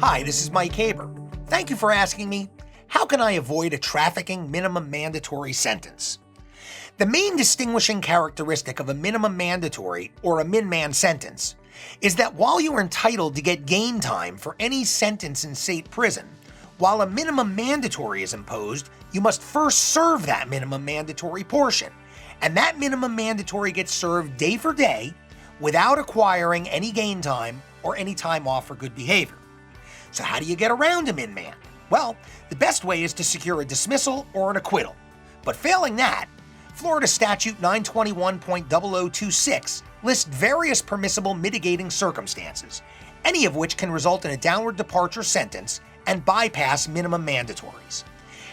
Hi, this is Mike Haber. Thank you for asking me, how can I avoid a trafficking minimum mandatory sentence? The main distinguishing characteristic of a minimum mandatory or a min-man sentence is that while you are entitled to get gain time for any sentence in state prison, while a minimum mandatory is imposed, you must first serve that minimum mandatory portion, and that minimum mandatory gets served day for day without acquiring any gain time or any time off for good behavior. So how do you get around a min-man? Well, the best way is to secure a dismissal or an acquittal. But failing that, Florida Statute 921.0026 lists various permissible mitigating circumstances, any of which can result in a downward departure sentence and bypass minimum mandatories.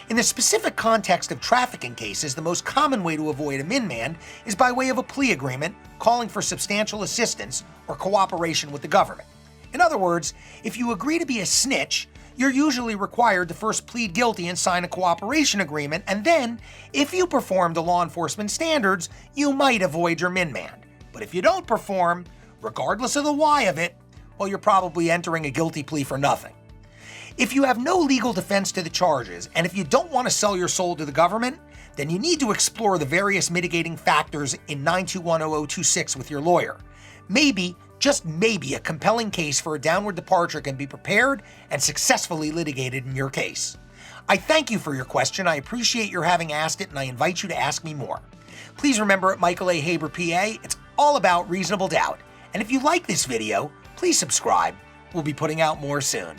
In the specific context of trafficking cases, the most common way to avoid a min-man is by way of a plea agreement calling for substantial assistance or cooperation with the government. In other words, if you agree to be a snitch, you're usually required to first plead guilty and sign a cooperation agreement, and then, if you perform to law enforcement standards, you might avoid your min-man. But if you don't perform, regardless of the why of it, well, you're probably entering a guilty plea for nothing. If you have no legal defense to the charges, and if you don't want to sell your soul to the government, then you need to explore the various mitigating factors in 9210026 with your lawyer. Maybe, just maybe, a compelling case for a downward departure can be prepared and successfully litigated in your case. I thank you for your question. I appreciate your having asked it, and I invite you to ask me more. Please remember, at Michael A. HaberPA, it's all about reasonable doubt. And if you like this video, please subscribe. We'll be putting out more soon.